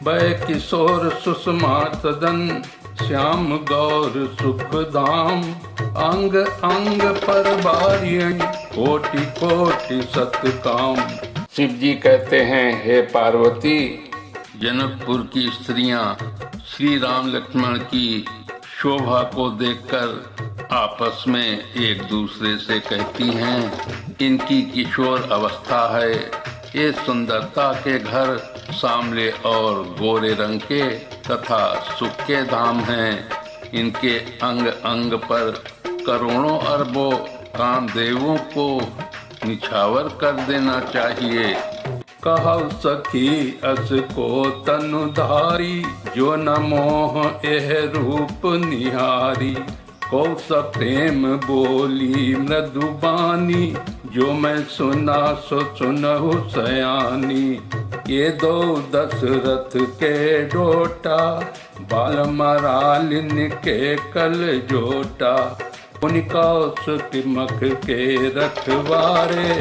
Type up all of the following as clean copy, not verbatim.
भय किशोर सुषमा सदन, श्याम गौर सुख धाम। अंग अंग पर बारियं, कोटि कोटि सतकाम। शिव जी कहते हैं, हे पार्वती, जनकपुर की स्त्रियां श्री राम लक्ष्मण की शोभा को देखकर आपस में एक दूसरे से कहती हैं, इनकी किशोर अवस्था है। ये सुंदरता के घर सांवले और गोरे रंग के तथा सुख के धाम हैं। इनके अंग अंग पर करोड़ों अरबों कामदेवों को निछावर कर देना चाहिए। कहौ सखी अस को तनुधारी, जो न मोह एह रूप निहारी। कौस प्रेम बोली मृदुबानी, जो मैं सुना सो सुनहु सयानी। ये दो दशरथ के डोटा, बाल मरालिन के कल जोटा। कौशिक मख के रखवारे,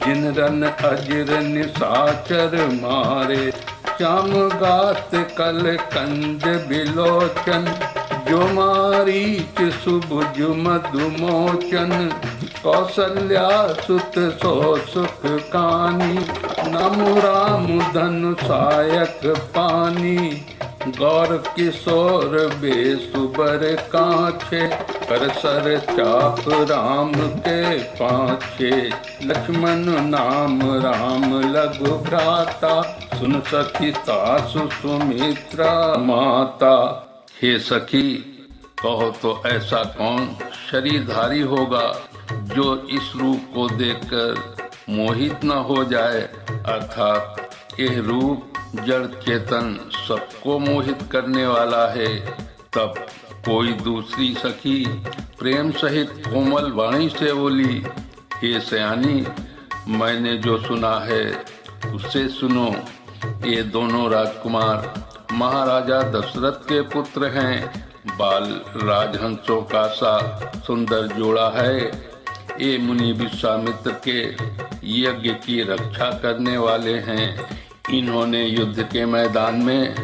जिन रन अजर निशाचर मारे। श्याम गात कल कंद बिलोचन, जो मारीच सुभुज मधुमोचन। कौसल्या सुत सो सुख कानी, नमु राम धनु सायक पानी। गौर किशोर बेसुबर काछे, कर सर चाप राम के पाछे। लक्ष्मण नाम राम लघु भ्राता, सुन सखी सासु सुमित्रा माता। हे सखी, कहो तो ऐसा कौन शरीरधारी होगा जो इस रूप को देखकर मोहित न हो जाए। अर्थात यह रूप जड़ चेतन सबको मोहित करने वाला है। तब कोई दूसरी सखी प्रेम सहित कोमल वाणी से बोली, हे सयानी, मैंने जो सुना है उससे सुनो। ये दोनों राजकुमार महाराजा दशरथ के पुत्र हैं। बाल राजहंसों का सा सुंदर जोड़ा है। ये मुनि विश्वामित्र के यज्ञ की रक्षा करने वाले हैं। इन्होंने युद्ध के मैदान में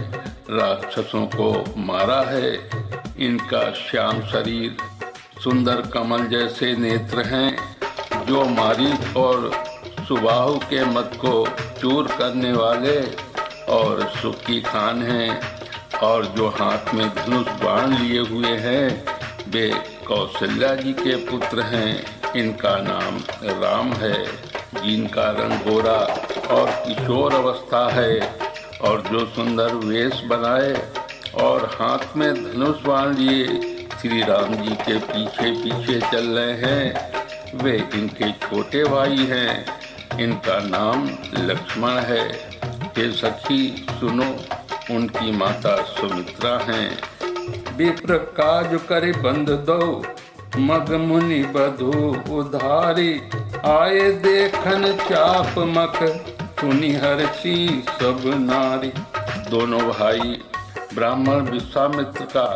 राक्षसों को मारा है। इनका श्याम शरीर, सुंदर कमल जैसे नेत्र हैं, जो मारीच और सुबाहु के मद को चूर करने वाले और सुखी खान हैं। और जो हाथ में धनुष बाण लिए हुए हैं, वे कौशल्या जी के पुत्र हैं। इनका नाम राम है, जिनका रंग गोरा और किशोर अवस्था है। और जो सुंदर वेश बनाए और हाथ में धनुष बाण लिए श्री राम जी के पीछे पीछे चल रहे हैं, वे इनके छोटे भाई हैं। इनका नाम लक्ष्मण है। हे सखी सुनो, उनकी माता सुमित्रा हैं। विप्र काज करे बंद दो, मग मुनि बधु उधारी। आए देखन चाप मख, सुनि हर्षि सब नारी। दोनों भाई ब्राह्मण विश्वामित्र का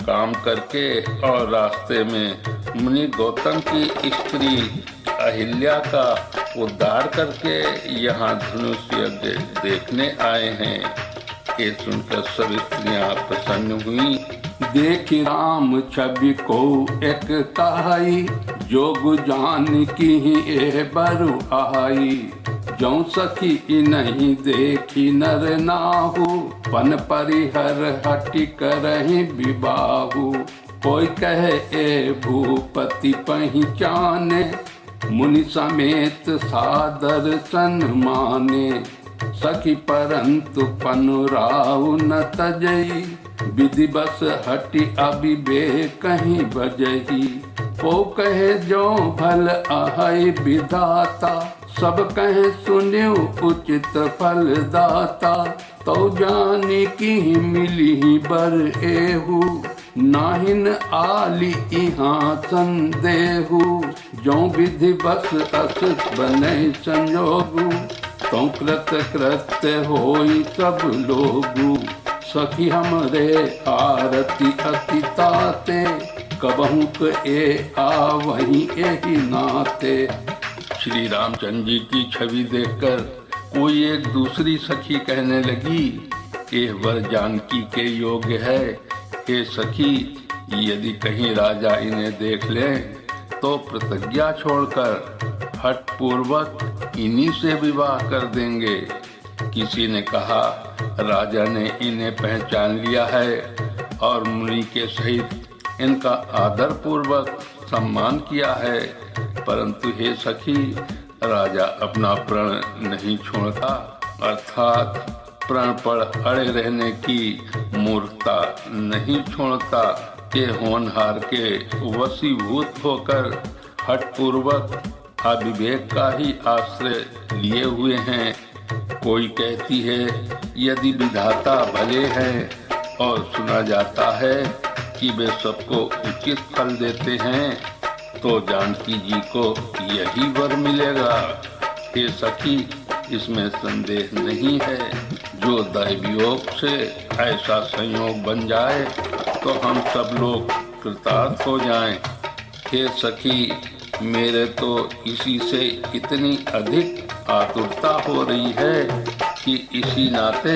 काम करके और रास्ते में मुनि गौतम की स्त्री अहिल्या का उद्धार करके यहाँ धनुष यज्ञ देखने आए हैं। ये सुनकर सब स्त्रियां प्रसन्न हुई। देखी राम छवि को एक कहाई, जोग जान की ए बरु आई। जो सखी नहीं देखी नर नाहु, पन परिहर हटि करहि विबाहु। कोई कहे ए भूपति पहचाने, मुनि समेत सादर सन्माने। सखी परंतु पनुराउ न तजई, विधि बस हटि अविवेक कहीं बजही। को कहे जो भल अहै विधाता, सब कहे सुन्यो उचित फल दाता। तो जानी की मिली बर एहू, नाहिन आली इहाँ संदेहू। जो विधि बस अस बने संजोगू, तो कृत कृत्य होई सब लोगू। सखी हमरे आरती अति ताते, कबहू ए आवहीं एहि नाते। श्री रामचंद्र जी की छवि देखकर कोई एक दूसरी सखी कहने लगी, यह वर जानकी के योग्य है। हे सखी, यदि कहीं राजा इन्हें देख ले तो प्रतिज्ञा छोड़कर हठ पूर्वक इन्हीं से विवाह कर देंगे। किसी ने कहा, राजा ने इन्हें पहचान लिया है और मुनि के सहित इनका आदर पूर्वक सम्मान किया है, परंतु हे सखी, राजा अपना प्रण नहीं छोड़ता, अर्थात प्रण पर अड़े रहने की मूर्खता नहीं छोड़ता। के होनहार के वशीभूत होकर हठ पूर्वक अविवेक का ही आश्रय लिए हुए हैं। कोई कहती है, यदि विधाता भले हैं और सुना जाता है कि वे सबको उचित फल देते हैं, तो जानकी जी को यही वर मिलेगा। हे सखी, इसमें संदेह नहीं है। जो दैवयोग से ऐसा संयोग बन जाए तो हम सब लोग कृतार्थ हो जाएं। हे सखी, मेरे तो इसी से इतनी अधिक आतुरता हो रही है कि इसी नाते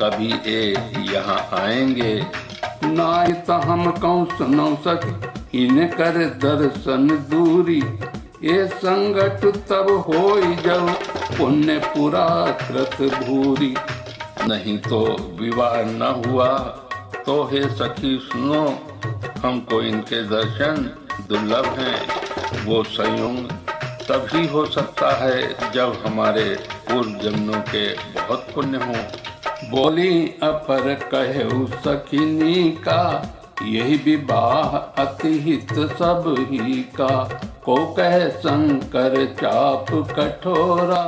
कभी ये यहाँ आएंगे। नाय तो हम कौन सुनो सक इन कर दर्शन दूरी, ये संगत तब होई जब पुण्य पुरा कृत भूरी। नहीं तो विवाह न हुआ तो हे सखी सुनो, हमको इनके दर्शन दुर्लभ हैं। वो संयोग तभी हो सकता है जब हमारे पूर्व जन्मों के बहुत पुण्य हो। बोली अपर कहु सखिनी का, यही विवाह अति हित सब ही का। को कह शंकर चाप कठोरा,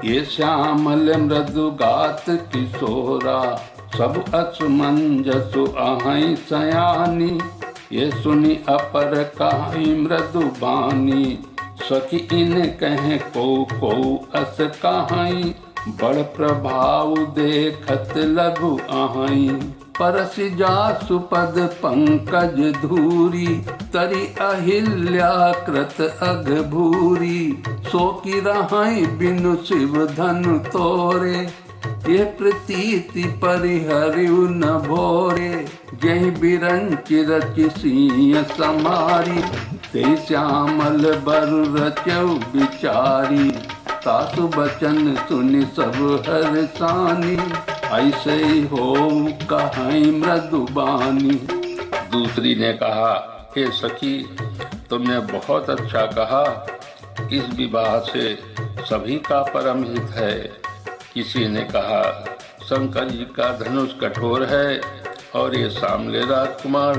ये श्यामल मृदु गात किशोरा। सब असमंजसु आहै सयानी, ये सुनी अपर कहाई मृदु बानी। सखी इन कहे को अस कहाई, बड़ प्रभाव देखत लघु आहै। परस जासु पद पंकज धूरी, तरी अहिल्या कृत अघभूरी। सो की रहाई बिनु शिव धनु तोरे, ये प्रतीति परिहरिउ न भोरे। जहि बिरंचि रचि सिंह समारी, ते श्यामल बरु रचौ विचारी। तासु बचन सुनि सब हर्षानी, ऐसे ही हो कहाई मृदुबानी। दूसरी ने कहा, हे सखी, तुमने बहुत अच्छा कहा। इस विवाह से सभी का परम हित है। किसी ने कहा, शंकर जी का धनुष कठोर है और ये सामले राजकुमार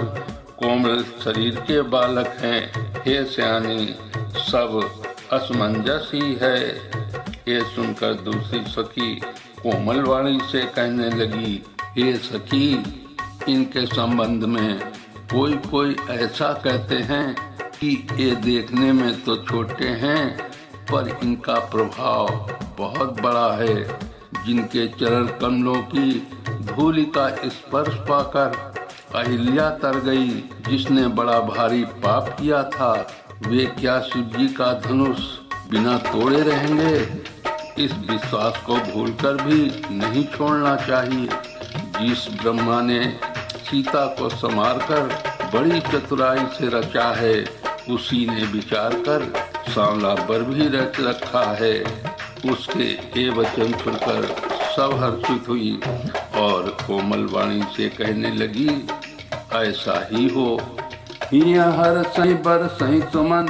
कोमल शरीर के बालक हैं। हे सयानी, सब असमंजस ही है। ये सुनकर दूसरी सखी कोमल वाणी से कहने लगी, हे सखी, इनके संबंध में कोई ऐसा कहते हैं कि ये देखने में तो छोटे हैं पर इनका प्रभाव बहुत बड़ा है। जिनके चरण कमलों की धूलि का स्पर्श पाकर अहिल्या तर गई, जिसने बड़ा भारी पाप किया था, वे क्या शिव जी का धनुष बिना तोड़े रहेंगे? इस विश्वास को भूलकर भी नहीं छोड़ना चाहिए। जिस ब्रह्मा ने सीता को संवारकर बड़ी चतुराई से रचा है, उसी ने विचार कर सांवला वर भी रच रखा है। उसके ये वचन सुनकर सब हर्षित हुई और कोमल वाणी से कहने लगी, ऐसा ही हो। हर सही बर सही सुमन,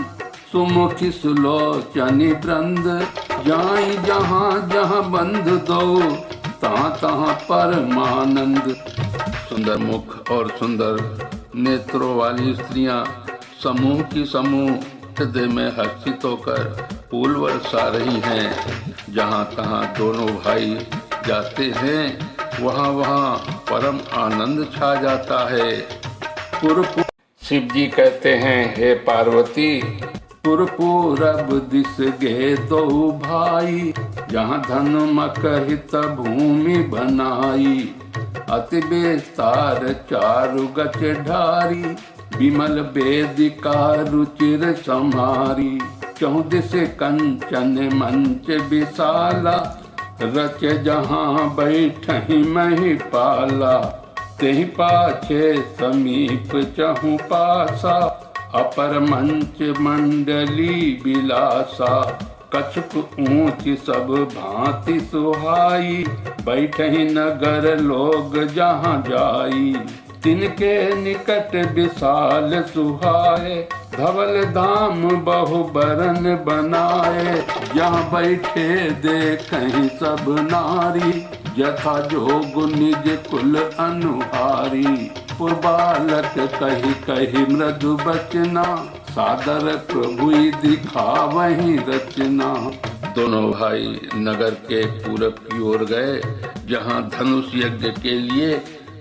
सुमुखी सुलोचनी वृंद। जाई जहाँ जहाँ बंध दो, तहाँ तहाँ परमानंद। सुंदर मुख और सुंदर नेत्रों वाली स्त्रियां समूह की समूह हृदय में हर्षित होकर फूल बरसा रही हैं। जहाँ तहाँ दोनों भाई जाते हैं, वहाँ वहाँ परम आनंद छा जाता है। शिव जी कहते हैं, हे पार्वती, पूरब दिस गे दो भाई। जहाँ धन मकहित भूमि बनाई, अति बेस्तार चारु गच ढारी। विमल वेदिका रुचिर सम्हारी, चौदिस कंचन मंच विशाला। रच जहाँ बैठहि महिपाला, तेहि पाछे समीप चहु पासा, अपर मंच मंडली बिलासा, कछुक ऊंच सब भांति सुहाई, बैठहि नगर लोग जहाँ जाई, तिनके निकट विशाल सुहाए, धवल धाम बहु बरन बनाए, जहाँ बैठे देखहि सब नारी, यथा जोग निज कुल अनुहारी, पुरबालक कही कही मृदु बचना, सादर प्रभु दिखावहि रचना। दोनों भाई नगर के पूरब की ओर गए, जहाँ धनुष यज्ञ के लिए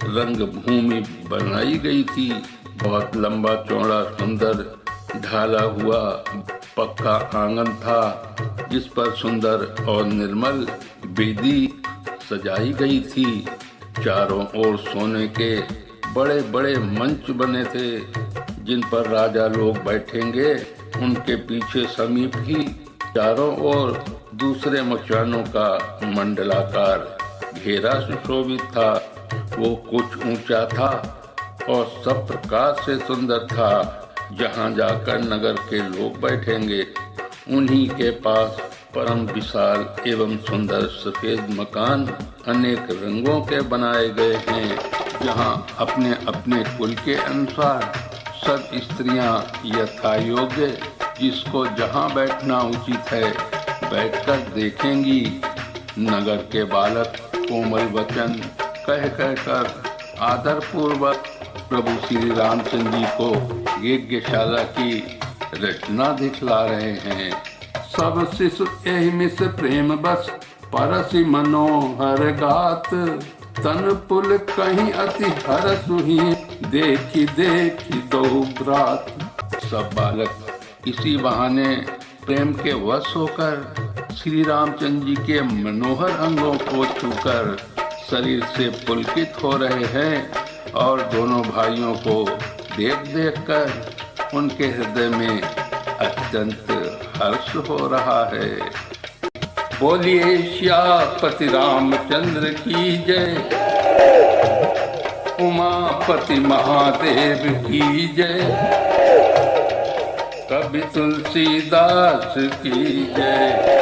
रंग भूमि बनाई गई थी। बहुत लंबा चौड़ा सुंदर ढाला हुआ पक्का आंगन था, जिस पर सुंदर और निर्मल वेदी सजाई गई थी। चारों ओर सोने के बड़े बड़े मंच बने थे, जिन पर राजा लोग बैठेंगे। उनके पीछे समीप ही चारों ओर दूसरे मचानों का मंडलाकार घेरा सुशोभित था। वो कुछ ऊंचा था और सब प्रकार से सुंदर था। जहाँ जाकर नगर के लोग बैठेंगे, उन्हीं के पास परम विशाल एवं सुंदर सफेद मकान अनेक रंगों के बनाए गए हैं, जहाँ अपने अपने कुल के अनुसार सब स्त्रियां यथा योग्य जिसको जहाँ बैठना उचित है बैठकर देखेंगी। नगर के बालक कोमल वचन कह कहकर आदर पूर्वक प्रभु श्री रामचंद्र जी को यज्ञशाला की रचना दिखला रहे हैं। सब शिशु एहि मिस प्रेम बस, परसि मनोहर गात, तन पुल कहीं अति हरसुहि, देखी देखी दो ब्रात। सब बालक इसी बहाने प्रेम के वश होकर श्री रामचंद्र जी के मनोहर अंगों को छूकर शरीर से पुलकित हो रहे हैं और दोनों भाइयों को देख देख कर उनके हृदय में अत्यंत हर्ष हो रहा है। बोलिए श्यापति रामचंद्र की जय, उमापति महादेव की जय, कवि तुलसीदास की जय।